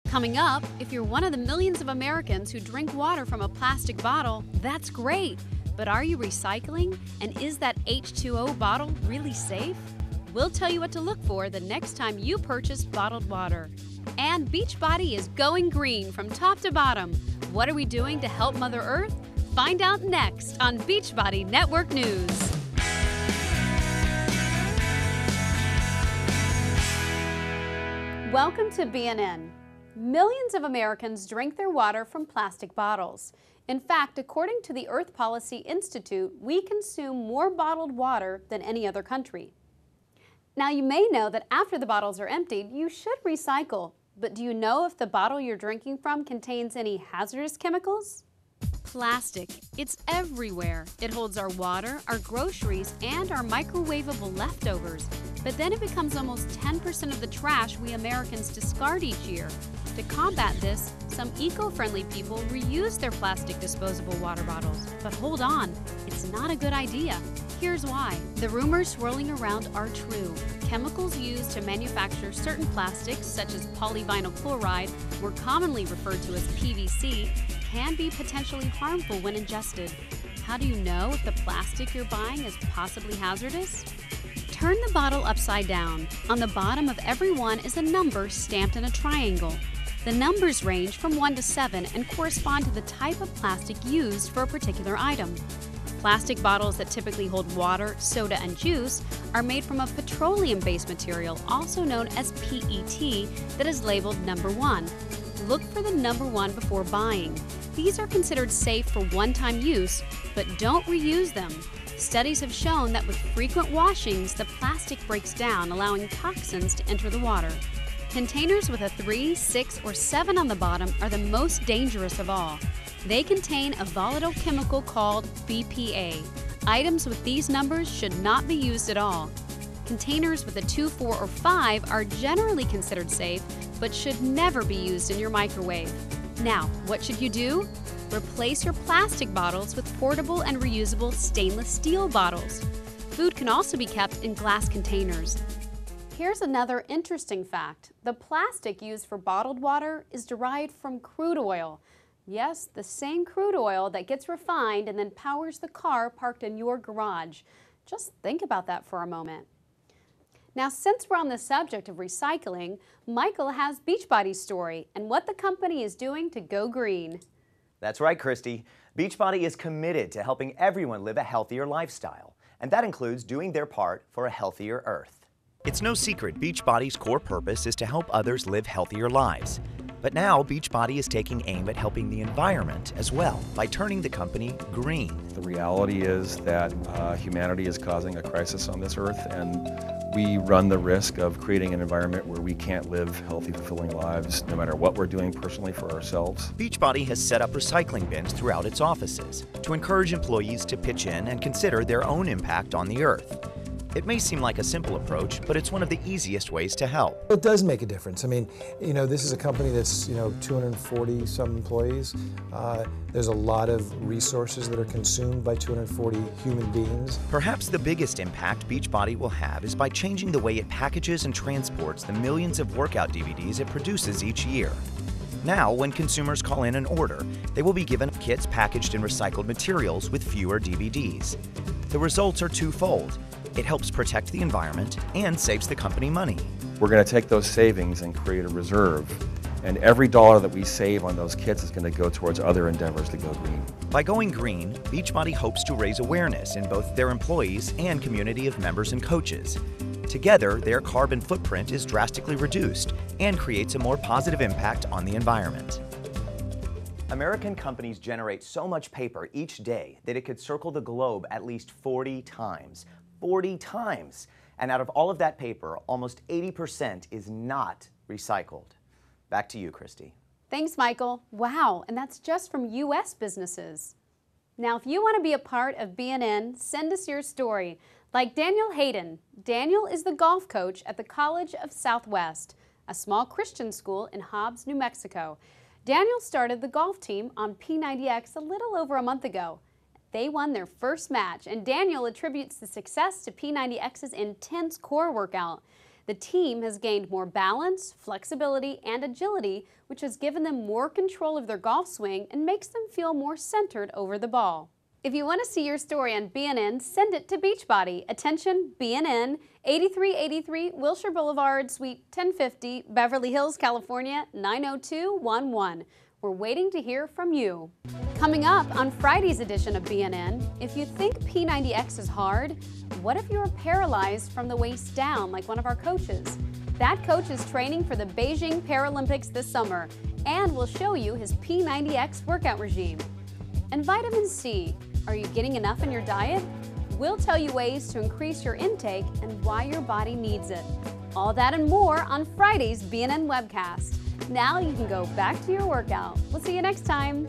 Coming up, if you're one of the millions of Americans who drink water from a plastic bottle, that's great. But are you recycling? And is that H2O bottle really safe? We'll tell you what to look for the next time you purchase bottled water. And Beachbody is going green from top to bottom. What are we doing to help Mother Earth? Find out next on Beachbody Network News. Welcome to BNN. Millions of Americans drink their water from plastic bottles. In fact, according to the Earth Policy Institute, we consume more bottled water than any other country. Now, you may know that after the bottles are emptied, you should recycle. But do you know if the bottle you're drinking from contains any hazardous chemicals? Plastic. It's everywhere. It holds our water, our groceries, and our microwavable leftovers. But then it becomes almost 10% of the trash we Americans discard each year. To combat this, some eco-friendly people reuse their plastic disposable water bottles. But hold on, it's not a good idea. Here's why. The rumors swirling around are true. Chemicals used to manufacture certain plastics, such as polyvinyl chloride, more commonly referred to as PVC, can be potentially harmful when ingested. How do you know if the plastic you're buying is possibly hazardous? Turn the bottle upside down. On the bottom of every one is a number stamped in a triangle. The numbers range from 1 to 7 and correspond to the type of plastic used for a particular item. Plastic bottles that typically hold water, soda, and juice are made from a petroleum-based material, also known as PET, that is labeled number 1. Look for the number 1 before buying. These are considered safe for one-time use, but don't reuse them. Studies have shown that with frequent washings, the plastic breaks down, allowing toxins to enter the water. Containers with a 3, 6, or 7 on the bottom are the most dangerous of all. They contain a volatile chemical called BPA. Items with these numbers should not be used at all. Containers with a 2, 4, or 5 are generally considered safe, but should never be used in your microwave. Now, what should you do? Replace your plastic bottles with portable and reusable stainless steel bottles. Food can also be kept in glass containers. Here's another interesting fact. The plastic used for bottled water is derived from crude oil. Yes, the same crude oil that gets refined and then powers the car parked in your garage. Just think about that for a moment. Now, since we're on the subject of recycling, Michael has Beachbody's story and what the company is doing to go green. That's right, Christy. Beachbody is committed to helping everyone live a healthier lifestyle, and that includes doing their part for a healthier Earth. It's no secret Beachbody's core purpose is to help others live healthier lives. But now Beachbody is taking aim at helping the environment as well by turning the company green. The reality is that humanity is causing a crisis on this earth, and we run the risk of creating an environment where we can't live healthy, fulfilling lives no matter what we're doing personally for ourselves. Beachbody has set up recycling bins throughout its offices to encourage employees to pitch in and consider their own impact on the earth. It may seem like a simple approach, but it's one of the easiest ways to help. It does make a difference. I mean, this is a company that's, 240 some employees. There's a lot of resources that are consumed by 240 human beings. Perhaps the biggest impact Beachbody will have is by changing the way it packages and transports the millions of workout DVDs it produces each year. Now, when consumers call in an order, they will be given kits packaged in recycled materials with fewer DVDs. The results are twofold. It helps protect the environment and saves the company money. We're going to take those savings and create a reserve, and every dollar that we save on those kits is going to go towards other endeavors to go green. By going green, Beachbody hopes to raise awareness in both their employees and community of members and coaches. Together, their carbon footprint is drastically reduced and creates a more positive impact on the environment. American companies generate so much paper each day that it could circle the globe at least 40 times. 40 times! And out of all of that paper, almost 80% is not recycled. Back to you, Christy. Thanks, Michael. Wow, and that's just from U.S. businesses. Now, if you want to be a part of BNN, send us your story. Like Daniel Hayden. Daniel is the golf coach at the College of Southwest, a small Christian school in Hobbs, New Mexico. Daniel started the golf team on P90X a little over a month ago. They won their first match, and Daniel attributes the success to P90X's intense core workout. The team has gained more balance, flexibility, and agility, which has given them more control of their golf swing and makes them feel more centered over the ball. If you want to see your story on BNN, send it to Beachbody. Attention, BNN, 8383 Wilshire Boulevard, Suite 1050, Beverly Hills, California, 90211. We're waiting to hear from you. Coming up on Friday's edition of BNN, if you think P90X is hard, what if you're paralyzed from the waist down like one of our coaches? That coach is training for the Beijing Paralympics this summer and will show you his P90X workout regime. And vitamin C, are you getting enough in your diet? We'll tell you ways to increase your intake and why your body needs it. All that and more on Friday's BNN webcast. Now you can go back to your workout. We'll see you next time.